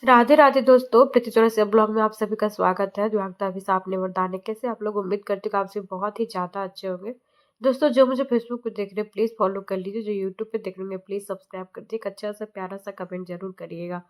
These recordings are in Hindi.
राधे राधे दोस्तों, प्रीति से ब्लॉग में आप सभी का स्वागत है। द्वागता अभिशाप आपने वरदान कैसे आप लोग उम्मीद करते हो कि आप सभी बहुत ही ज़्यादा अच्छे होंगे। दोस्तों जो मुझे फेसबुक पे देख रहे हैं प्लीज़ फॉलो कर लीजिए, जो यूट्यूब पे देख रहे हैं प्लीज़ सब्सक्राइब कर दीजिए, एक अच्छा सा प्यारा सा कमेंट जरूर करिएगा।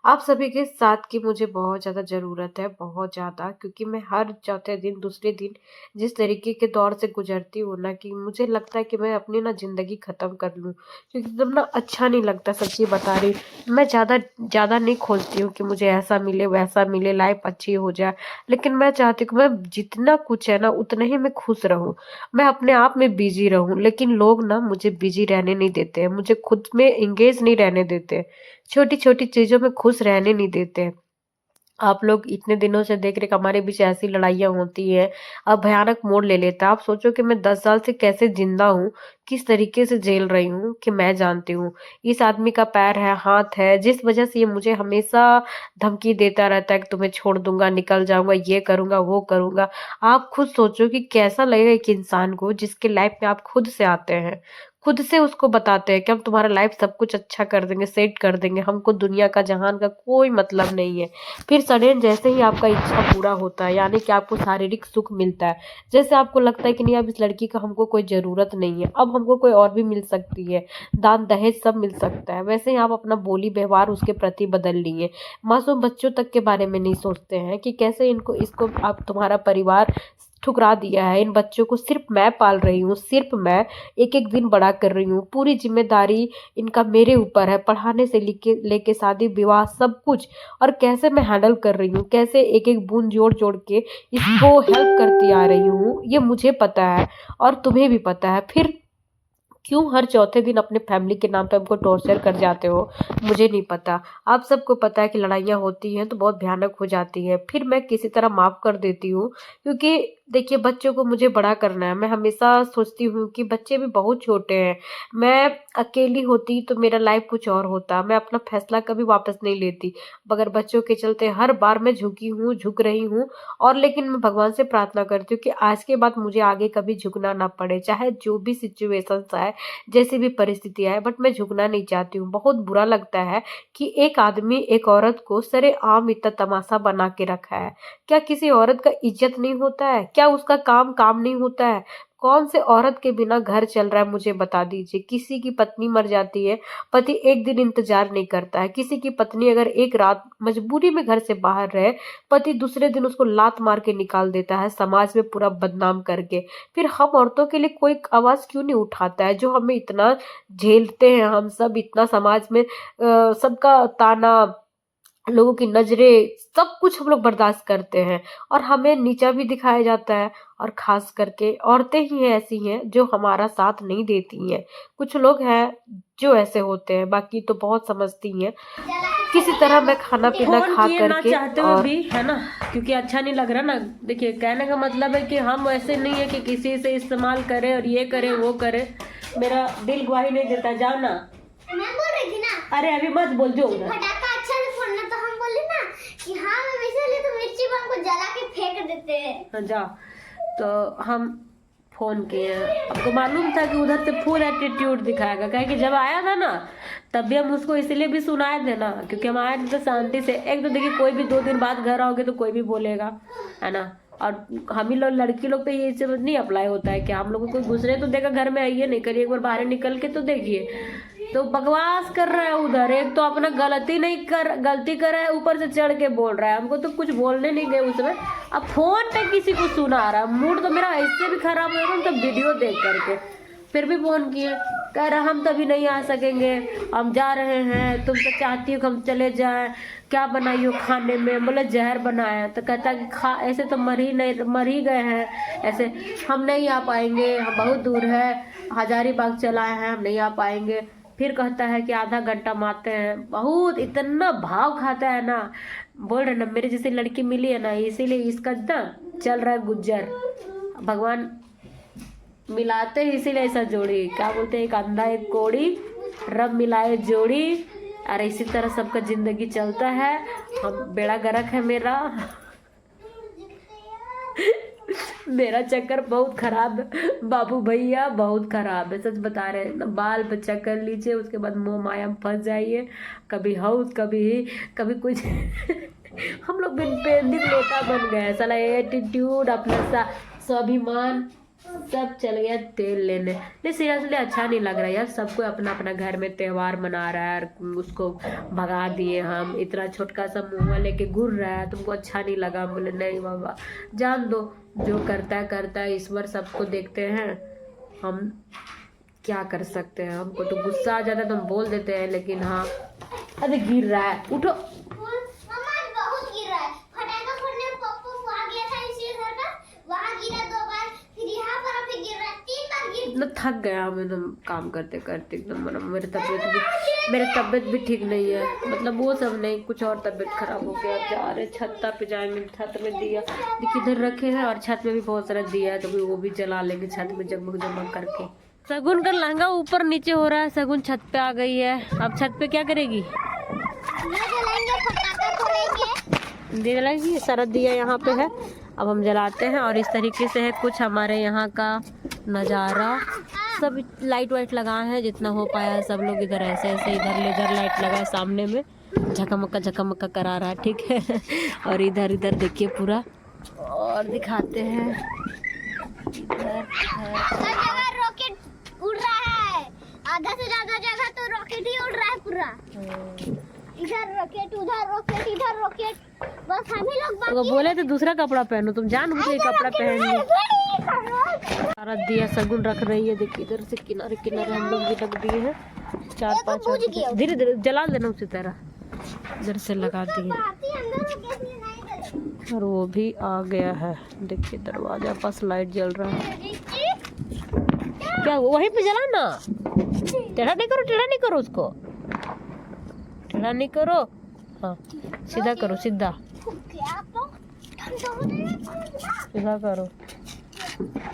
आप सभी के साथ की मुझे बहुत ज़्यादा ज़रूरत है, बहुत ज़्यादा, क्योंकि मैं हर चौथे दिन दूसरे दिन जिस तरीके के दौर से गुजरती हूँ ना, कि मुझे लगता है कि मैं अपनी ना ज़िंदगी ख़त्म कर लूँ, क्योंकि एकदम ना अच्छा नहीं लगता। सच्ची बता रही मैं ज़्यादा ज़्यादा नहीं खोजती हूँ कि मुझे ऐसा मिले वैसा मिले, लाइफ अच्छी हो जाए। लेकिन मैं चाहती हूँ कि मैं जितना कुछ है ना उतना ही मैं खुश रहूँ, मैं अपने आप में बिजी रहूँ। लेकिन लोग ना मुझे बिजी रहने नहीं देते हैं, मुझे खुद में एंगेज नहीं रहने देते, छोटी छोटी चीज़ों में खुश रहने नहीं देते हैं। आप लोग इतने दिनों से देख रहे कि हमारे बीच ऐसी लड़ाइयाँ होती हैं, अब भयानक मोड़ ले लेता है। आप सोचो कि मैं 10 साल से कैसे ज़िंदा हूँ, किस तरीके से झेल रही हूँ, कि मैं जानती हूँ। इस आदमी का पैर है, हाथ है, जिस वज़ह से ये मुझे हमेशा धमकी देता रहता है कि तुम्हें छोड़ दूँगा, निकल जाऊँगा, ये करूँगा, वो करूँगा। आप खुद सोचो कि कैसा लगेगा एक इंसान को जिसके लाइफ़ में आप खुद से आते हैं, खुद से उसको बताते हैं कि हम तुम्हारा लाइफ़ सब कुछ अच्छा कर देंगे, सेट कर देंगे, हमको दुनिया का, जहान का कोई मतलब नहीं है। फिर सडन जैसे ही आपका इच्छा पूरा होता है, यानी कि आपको शारीरिक सुख मिलता है, जैसे आपको लगता है कि नहीं अब इस लड़की का हमको कोई ज़रूरत नहीं है, अब हमको कोई और भी मिल सकती है, दान दहेज सब मिल सकता है, वैसे ही आप अपना बोली व्यवहार उसके प्रति बदल लिए। मासूम बच्चों तक के बारे में नहीं सोचते हैं कि कैसे इनको इसको आप तुम्हारा परिवार ठुकरा दिया है। इन बच्चों को सिर्फ मैं पाल रही हूँ, सिर्फ मैं एक एक दिन बड़ा कर रही हूँ, पूरी जिम्मेदारी इनका मेरे ऊपर है, पढ़ाने से लेके लेके शादी विवाह सब कुछ। और कैसे मैं हैंडल कर रही हूँ, कैसे एक एक बूंद जोड़ जोड़ के इसको हेल्प करती आ रही हूँ, ये मुझे पता है और तुम्हें भी पता है। फिर क्यों हर चौथे दिन अपने फैमिली के नाम पे हमको टॉर्चर कर जाते हो, मुझे नहीं पता। आप सबको पता है कि लड़ाइयाँ होती हैं तो बहुत भयानक हो जाती है, फिर मैं किसी तरह माफ़ कर देती हूँ, क्योंकि देखिए बच्चों को मुझे बड़ा करना है। मैं हमेशा सोचती हूँ कि बच्चे भी बहुत छोटे हैं, मैं अकेली होती तो मेरा लाइफ कुछ और होता, मैं अपना फैसला कभी वापस नहीं लेती, मगर बच्चों के चलते हर बार मैं झुकी हूँ, झुक रही हूँ। और लेकिन मैं भगवान से प्रार्थना करती हूँ कि आज के बाद मुझे आगे कभी झुकना ना पड़े, चाहे जो भी सिचुएशंस आए, जैसी भी परिस्थिति आए, बट मैं झुकना नहीं चाहती हूँ। बहुत बुरा लगता है कि एक आदमी एक औरत को सरेआम इतना तमाशा बना के रखा है। क्या किसी औरत का इज्जत नहीं होता है? क्या उसका काम काम नहीं होता है? कौन से औरत के बिना घर चल रहा है, मुझे बता दीजिए। किसी की पत्नी मर जाती है, पति एक दिन इंतजार नहीं करता है। किसी की पत्नी अगर एक रात मजबूरी में घर से बाहर रहे, पति दूसरे दिन उसको लात मार के निकाल देता है, समाज में पूरा बदनाम करके। फिर हम औरतों के लिए कोई आवाज क्यों नहीं उठाता है, जो हमें इतना झेलते हैं, हम सब इतना समाज में सबका ताना, लोगों की नजरें, सब कुछ हम लोग बर्दाश्त करते हैं और हमें नीचा भी दिखाया जाता है। और खास करके औरतें ही हैं ऐसी हैं जो हमारा साथ नहीं देती हैं। कुछ लोग हैं जो ऐसे होते हैं, बाकी तो बहुत समझती हैं। किसी तरह मैं खाना पीना फोन खा किए ना करके चाहते हुए और भी, है ना, क्योंकि अच्छा नहीं लग रहा ना। देखिए, कहने का मतलब है कि हम ऐसे नहीं है कि किसी से इस्तेमाल करे और ये करे वो करे। मेरा दिल गवाही नहीं देता। जाओ ना। मैं बोल रही थी ना। अरे अभी मत बोल, जो उधर फटाका अच्छा से फोड़ना, तो हम बोले ना कि हाँ हम इसीलिए तो मिर्ची बम को जला के फेंक देते हैं। हाँ, जा। तो हम फोन किए, आपको मालूम था कि उधर से फुल एटीट्यूड दिखाएगा, कहे कि जब आया था ना तब भी हम उसको इसलिए भी सुनाए थे ना, क्योंकि हम आए थे तो शांति से। एक तो देखिए, कोई भी 2 दिन बाद घर आओगे तो कोई भी बोलेगा, है ना। और हम ही लोग लड़की लोग पे ये चीज नहीं अप्लाई होता है कि हम लोगों को दूसरे तो देखा घर में आइए नहीं करिए, एक बार बाहर निकल के तो देखिए। तो बकवास कर रहा है उधर, एक तो अपना गलती कर रहा है, ऊपर से चढ़ के बोल रहा है। हमको तो कुछ बोलने नहीं गए उसमें, अब फोन पे किसी को सुना रहा है। मूड तो मेरा ऐसे भी खराब हो रहा है, तो वीडियो देख करके। फिर भी फोन किए, कह रहा हम तभी नहीं आ सकेंगे, हम जा रहे हैं, तुम तो चाहती हो कि हम चले जाए, क्या बनाई हो खाने में? बोले जहर बनाया। तो कहता कि खा, ऐसे तो मर ही गए हैं, ऐसे हम नहीं आ पाएंगे, हम बहुत दूर है, हजारीबाग चलाए हैं, हम नहीं आ पाएंगे। फिर कहता है कि आधा घंटा मारते हैं। बहुत इतना भाव खाता है ना, बोल रहे ना मेरे जैसी लड़की मिली है ना, इसीलिए इसका ना चल रहा है गुज्जर। भगवान मिलाते हैं इसीलिए ऐसा जोड़ी, क्या बोलते हैं, एक अंधा एक कोड़ी, रब मिलाए जोड़ी। और इसी तरह सबका जिंदगी चलता है। हम बेड़ा गर्क है मेरा। मेरा चक्कर बहुत खराब है बाबू भैया, बहुत खराब है, सच बता रहे हैं ना। बाल पे चक्कर लीजिए, उसके बाद मोह माया में फंस जाइए, कभी हाउस कभी कुछ। हम लोग बिन पेंडिंग लोटा बन गए, साला एटीट्यूड अपना स्वाभिमान सब चल गया तेल लेने। नहीं सीरियसली अच्छा नहीं लग रहा यार, सबको अपना अपना घर में त्योहार मना रहा है और उसको भगा दिए हम, इतना छोटका सा मुँह लेके घूर रहा है, तुमको अच्छा नहीं लगा? बोले नहीं बाबा जान दो, जो करता है ईश्वर सबको देखते हैं, हम क्या कर सकते हैं। हमको तो गुस्सा आ जाता है तो हम बोल देते हैं, लेकिन हाँ। अरे गिर रहा है, उठो। इतना थक गया हम एकदम काम करते करते, एकदम मतलब मेरे तबीयत भी ठीक नहीं है, मतलब वो सब नहीं, कुछ और तबीयत खराब हो गया। जा रहे छत पे जाएंगे, छत में दिया देखिए इधर रखे हैं, और छत में भी बहुत सारा दिया है, तो वो भी जला लेंगे छत में जगमग जगमग करके। सगुन का लहंगा ऊपर नीचे हो रहा है, सगुन छत पे आ गई है। अब छत पे क्या करेगी? दे जलाएगी, सारा दिया यहाँ पे है, अब हम जलाते हैं। और इस तरीके से है कुछ हमारे यहाँ का नज़ारा। सब लाइट वाइट लगाए हैं जितना हो पाया है, सब लोग इधर ऐसे ऐसे, इधर लेजर लाइट लगा है सामने में, झकमक्का करा रहा है, ठीक है। और इधर इधर देखिए पूरा, और दिखाते हैं इधर रॉकेट उड़ रहा है, आधा से ज्यादा जगह तो रॉकेट ही उड़ रहा है पूरा। इधर रॉकेट, उधर रॉकेट, इधर रॉकेट, बस हम ही लोग तो बोले तो दूसरा कपड़ा पहनो, तुम जान बुझ के कपड़ा पहन ली। सारा दिया सगुन रख रही है, देखिए इधर से किनारे किनारे हम लोग भी रख दिए हैं, 4-5। धीरे धीरे जला देना उसी तरह, इधर से लगा दिए। और वो भी आ गया है, देखिए दरवाजा पास लाइट जल रहा है। क्या वहीं पे जलाना? टेढ़ा नहीं करो उसको, टेढ़ा नहीं करो, हाँ सीधा करो, सीधा करो,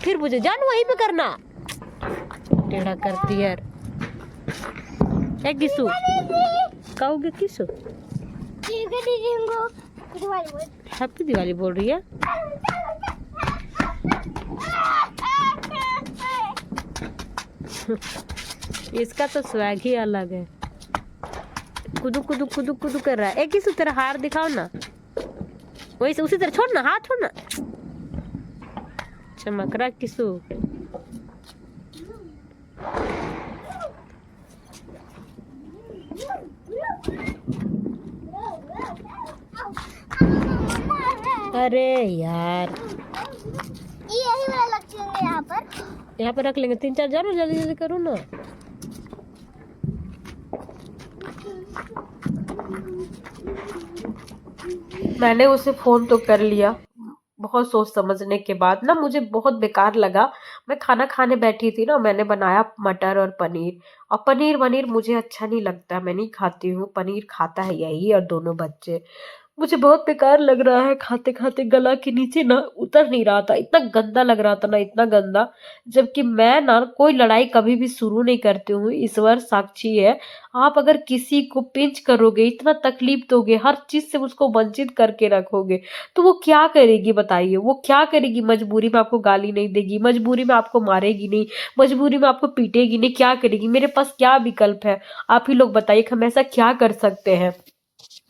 फिर मुझे जान वहीं पे करना, टेढ़ा करती है। किसु कहोगे? किसु हैप्पी दिवाली बोल रही है। इसका तो स्वैग ही अलग है, कुदू कुदू कुदू कुदू कर रहा है। एक किसु तेरा हार दिखाओ ना, वैसे उसी तरह छोड़ना, हाथ छोड़ना, चमक रहा किसु। अरे यार यही वाला रखेंगे यहाँ पर रख लेंगे, 3-4 जानो, जल्दी जल्दी करो ना। मैंने उसे फोन तो कर लिया, बहुत सोच समझने के बाद ना मुझे बहुत बेकार लगा। मैं खाना खाने बैठी थी ना, मैंने बनाया मटर और पनीर, और पनीर वनीर मुझे अच्छा नहीं लगता, मैं नहीं खाती हूँ पनीर, खाता है यही और दोनों बच्चे। मुझे बहुत बेकार लग रहा है, खाते खाते गला के नीचे ना उतर नहीं रहा था, इतना गंदा लग रहा था ना, इतना गंदा। जबकि मैं ना कोई लड़ाई कभी भी शुरू नहीं करती हूँ, ईश्वर साक्षी है। आप अगर किसी को पिंच करोगे, इतना तकलीफ दोगे, हर चीज से उसको वंचित करके रखोगे, तो वो क्या करेगी बताइए? वो क्या करेगी? मजबूरी में आपको गाली नहीं देगी, मजबूरी में आपको मारेगी नहीं, मजबूरी में आपको पीटेगी नहीं, क्या करेगी? मेरे पास क्या विकल्प है? आप ही लोग बताइए, हम ऐसा क्या कर सकते हैं?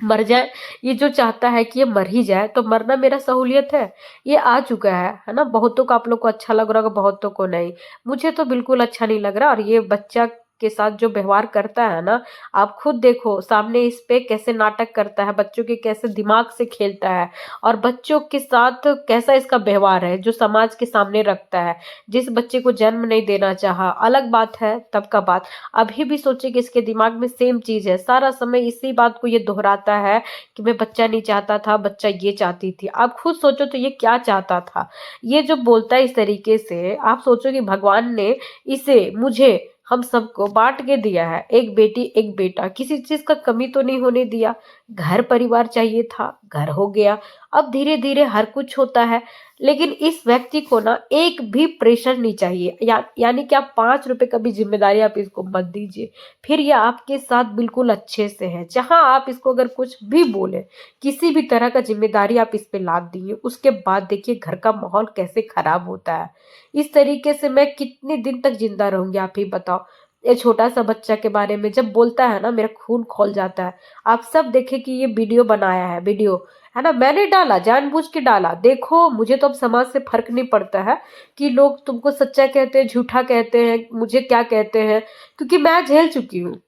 मर जाए? ये जो चाहता है कि ये मर ही जाए, तो मरना मेरा सहूलियत है? ये आ चुका है ना। बहुतों को, आप लोग को अच्छा लग रहा होगा, बहुतों को नहीं। मुझे तो बिल्कुल अच्छा नहीं लग रहा। और ये बच्चा के साथ जो व्यवहार करता है ना, आप खुद देखो सामने इस पे कैसे नाटक करता है, बच्चों के कैसे दिमाग से खेलता है, और बच्चों के साथ कैसा इसका व्यवहार है जो समाज के सामने रखता है। जिस बच्चे को जन्म नहीं देना चाहा, अलग बात है तब का बात, अभी भी सोचे कि इसके दिमाग में सेम चीज है, सारा समय इसी बात को ये दोहराता है कि मैं बच्चा नहीं चाहता था, बच्चा ये चाहती थी। आप खुद सोचो तो ये क्या चाहता था? ये जो बोलता है इस तरीके से, आप सोचो कि भगवान ने इसे, मुझे, हम सबको बांट के दिया है, एक बेटी एक बेटा, किसी चीज का कमी तो नहीं होने दिया। घर परिवार चाहिए था, घर हो गया। अब धीरे धीरे हर कुछ होता है, लेकिन इस व्यक्ति को ना एक भी प्रेशर नहीं चाहिए, यानी कि आप 5 रुपए का भी ज़िम्मेदारी आप इसको मत दीजिए। फिर ये आपके साथ बिल्कुल अच्छे से है। जहाँ आप इसको अगर कुछ भी बोले, किसी भी तरह का ज़िम्मेदारी आप इस पे लाद दिए, उसके बाद देखिए घर का माहौल कैसे खराब होता है। इस तरीके से मैं कितने दिन तक ज़िंदा रहूँगी, आप ही बताओ। ये छोटा-सा बच्चा के बारे में जब बोलता है ना, मेरा खून खौल जाता है। आप सब देखें कि ये वीडियो बनाया है, वीडियो, है ना? मैंने डाला, जानबूझ के डाला। देखो, मुझे तो अब समाज से फ़र्क नहीं पड़ता है कि लोग तुमको सच्चा कहते हैं, झूठा कहते हैं, मुझे क्या कहते हैं, क्योंकि मैं झेल चुकी हूँ।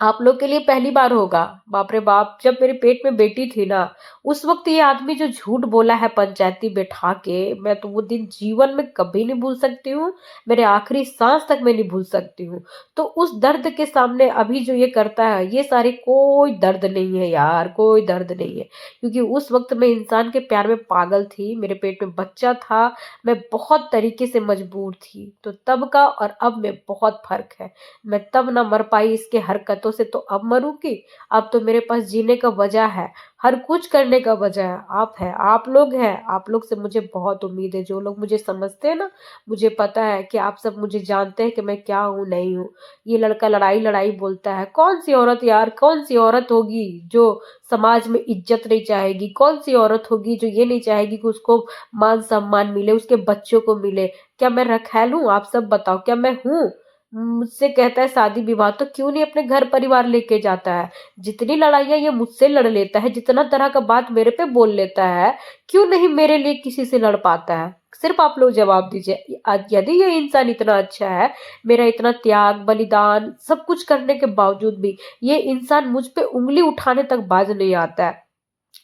आप लोग के लिए पहली बार होगा। बाप रे बाप! जब मेरे पेट में बेटी थी ना, उस वक़्त ये आदमी जो झूठ बोला है पंचायती बैठा के, मैं तो वो दिन जीवन में कभी नहीं भूल सकती हूँ। मेरे आखिरी साँस तक मैं नहीं भूल सकती हूँ। तो उस दर्द के सामने अभी जो ये करता है, ये सारे कोई दर्द नहीं है यार, कोई दर्द नहीं है। क्योंकि उस वक़्त मैं इंसान के प्यार में पागल थी, मेरे पेट में बच्चा था, मैं बहुत तरीके से मजबूर थी। तो तब का और अब में बहुत फ़र्क है। मैं तब ना मर पाई इसके हरकतों से, तो अब मरूँगी। अब तो मेरे पास जीने का वजह है, हर कुछ करने का वजह है। आप हैं, आप लोग हैं, आप लोग से मुझे बहुत उम्मीद है। जो लोग मुझे समझते हैं ना, मुझे पता है कि आप सब मुझे जानते हैं कि मैं क्या हूँ, नहीं हूँ। ये लड़का लड़ाई-लड़ाई बोलता है। कौन-सी औरत यार, कौन-सी औरत होगी जो समाज में इज़्ज़त नहीं चाहेगी? कौन-सी औरत होगी जो ये नहीं चाहेगी कि उसको मान-सम्मान मिले, उसके बच्चों को मिले? क्या मैं रखैल हूँ? आप सब बताओ, क्या मैं हूँ? मुझसे कहता है शादी विवाह, तो क्यों नहीं अपने घर परिवार लेके जाता है? जितनी लड़ाइयाँ ये मुझसे लड़ लेता है, जितना तरह का बात मेरे पे बोल लेता है, क्यों नहीं मेरे लिए किसी से लड़ पाता है? सिर्फ आप लोग जवाब दीजिए। यदि ये इंसान इतना अच्छा है, मेरा इतना त्याग, बलिदान सब कुछ करने के बावजूद भी ये इंसान मुझ पे उँगली उठाने तक बाज नहीं आता है।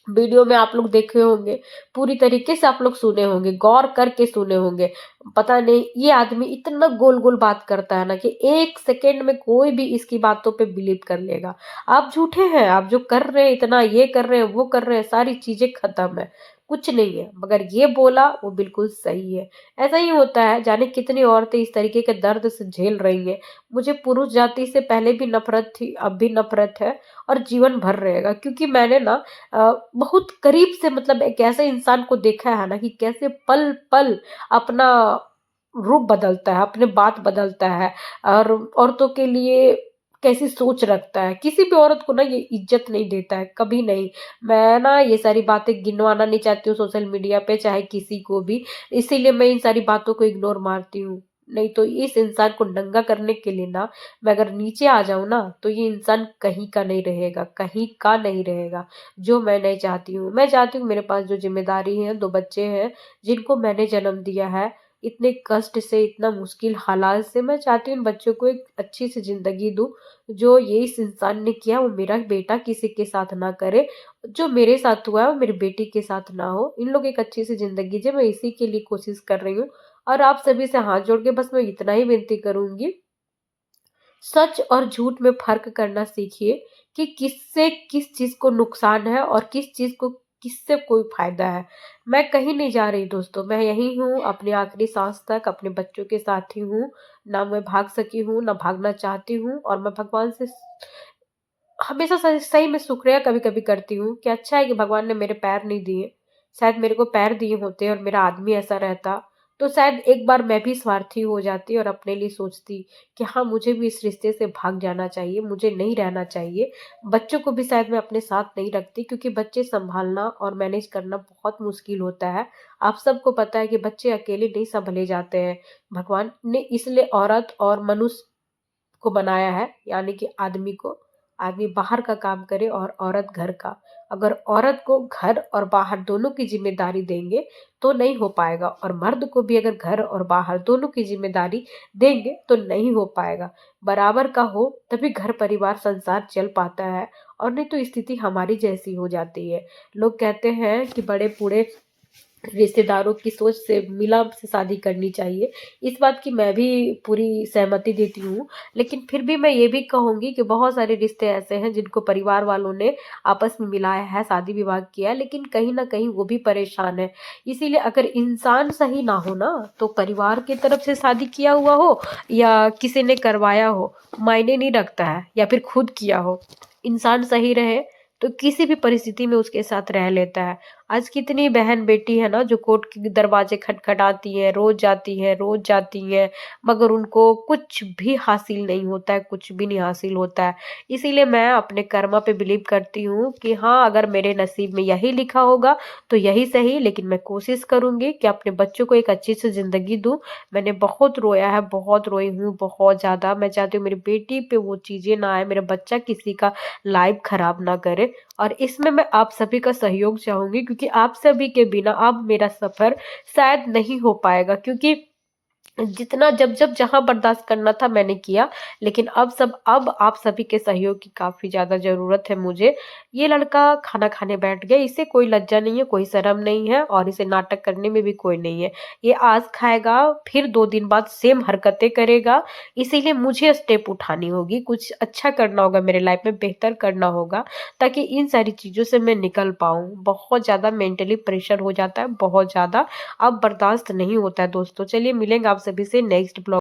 वीडियो में आप लोग देखे होंगे, पूरी तरीके से आप लोग सुने होंगे, गौर करके सुने होंगे। पता नहीं ये आदमी इतना गोल-गोल बात करता है ना कि 1 सेकंड में कोई भी इसकी बातों पे बिलीव कर लेगा। आप झूठे हैं, आप जो कर रहे हैं इतना, ये कर रहे हैं, वो कर रहे हैं, सारी चीज़ें खत्म है, कुछ नहीं है। मगर ये बोला वो बिल्कुल सही है। ऐसा ही होता है, जाने कितनी औरतें इस तरीके के दर्द से झेल रही हैं। मुझे पुरुष जाति से पहले भी नफ़रत थी, अब भी नफ़रत है और जीवन भर रहेगा, क्योंकि मैंने ना बहुत करीब से मतलब एक ऐसे इंसान को देखा है ना कि कैसे पल-पल अपना रूप बदलता है, अपने बात बदलता है और औरतों के लिए कैसी सोच रखता है। किसी भी औरत को ना ये इज़्ज़त नहीं देता है, कभी नहीं। मैं ना ये सारी बातें गिनवाना नहीं चाहती हूँ सोशल मीडिया पे, चाहे किसी को भी, इसीलिए मैं इन सारी बातों को इग्नोर मारती हूँ। नहीं तो इस इंसान को नंगा करने के लिए ना, मैं अगर नीचे आ जाऊँ ना, तो ये इंसान कहीं का नहीं रहेगा, कहीं का नहीं रहेगा, जो मैं नहीं चाहती हूँ। मैं चाहती हूँ मेरे पास जो ज़िम्मेदारी है, 2 बच्चे हैं, जिनको मैंने जन्म दिया है, इतने कष्ट से, इतना मुश्किल हालात से, मैं चाहती हूँ इन बच्चों को एक अच्छी-सी ज़िंदगी दूँ। जो ये इस इंसान ने किया, वो मेरा बेटा किसी के साथ ना करे, जो मेरे साथ हुआ है, वो मेरी बेटी के साथ ना हो। इन लोग एक अच्छी-सी ज़िंदगी जिए, मैं इसी के लिए कोशिश कर रही हूँ और आप सभी से हाथ जोड़ के बस मैं इतना ही विनती करूँगी, सच और झूठ में फ़र्क करना सीखिए कि किससे किस चीज़ को नुकसान है और किस चीज़ को किससे कोई फ़ायदा है। मैं कहीं नहीं जा रही दोस्तों, मैं यहीं हूँ अपनी आखिरी साँस तक, अपने बच्चों के साथ ही हूँ। ना मैं भाग सकी हूँ, ना भागना चाहती हूँ और मैं भगवान से हमेशा सही सही में शुक्रिया कभी-कभी करती हूँ कि अच्छा है कि भगवान ने मेरे पैर नहीं दिए। शायद मेरे को पैर दिए होते और मेरा आदमी ऐसा रहता, तो शायद एक बार मैं भी स्वार्थी हो जाती और अपने लिए सोचती कि हाँ, मुझे भी इस रिश्ते से भाग जाना चाहिए, मुझे नहीं रहना चाहिए। बच्चों को भी शायद मैं अपने साथ नहीं रखती, क्योंकि बच्चे सँभालना और मैनेज करना बहुत मुश्किल होता है। आप सबको पता है कि बच्चे अकेले नहीं सँभले जाते हैं। भगवान ने इसलिए औरत और मनुष्य को बनाया है, यानी कि आदमी को। आदमी बाहर का काम करे और औरत घर का। अगर औरत को घर और बाहर दोनों की ज़िम्मेदारी देंगे, तो नहीं हो पाएगा और मर्द को भी अगर घर और बाहर दोनों की ज़िम्मेदारी देंगे, तो नहीं हो पाएगा। बराबर का हो, तभी घर, परिवार, संसार चल पाता है और नहीं तो स्थिति हमारी जैसी हो जाती है। लोग कहते हैं कि बड़े-बूढ़े रिश्तेदारों की सोच से मिलाप से शादी करनी चाहिए। इस बात की मैं भी पूरी सहमति देती हूँ, लेकिन फिर भी मैं ये भी कहूँगी कि बहुत सारे रिश्ते ऐसे हैं जिनको परिवार वालों ने आपस में मिलाया है, शादी-विवाह किया है, लेकिन कहीं न कहीं वो भी परेशान है। इसीलिए अगर इंसान सही ना हो ना, तो परिवार की तरफ से शादी किया हुआ हो या किसी ने करवाया हो, मायने नहीं रखता है, या फिर खुद किया हो। इंसान सही रहे, तो किसी भी परिस्थिति में उसके साथ रह लेता है। आज कितनी बहन बेटी है ना जो कोर्ट के दरवाजे खटखटाती हैं, रोज़ जाती हैं, मगर उनको कुछ भी हासिल नहीं होता है, कुछ भी नहीं हासिल होता है। इसीलिए मैं अपने कर्मा पे बिलीव करती हूँ कि हाँ, अगर मेरे नसीब में यही लिखा होगा तो यही सही, लेकिन मैं कोशिश करूँगी कि अपने बच्चों को एक अच्छी सी ज़िंदगी दूँ। मैंने बहुत रोया है, बहुत रोई हूँ, बहुत ज़्यादा। मैं चाहती हूँ मेरी बेटी पे वो चीज़ें ना आए, मेरा बच्चा किसी का लाइफ़ ख़राब ना करे, और इसमें मैं आप सभी का सहयोग चाहूँगी, क्योंकि आप सभी के बिना अब मेरा सफ़र शायद नहीं हो पाएगा, क्योंकि जितना जब-जब जहाँ बर्दाश्त करना था मैंने किया, लेकिन अब आप सभी के सहयोग की काफ़ी ज़्यादा ज़रूरत है मुझे। ये लड़का खाना खाने बैठ गया, इसे कोई लज्जा नहीं है, कोई शर्म नहीं है, और इसे नाटक करने में भी कोई नहीं है। ये आज खाएगा, फिर 2 दिन बाद सेम हरकतें करेगा, इसीलिए मुझे स्टेप उठानी होगी, कुछ अच्छा करना होगा मेरे लाइफ़ में, बेहतर करना होगा, ताकि इन सारी चीज़ों से मैं निकल पाऊँ। बहुत ज़्यादा मेंटली प्रेशर हो जाता है, बहुत ज़्यादा, अब बर्दाश्त नहीं होता है दोस्तों। चलिए मिलेंगे आप सभी से नेक्स्ट ब्लॉग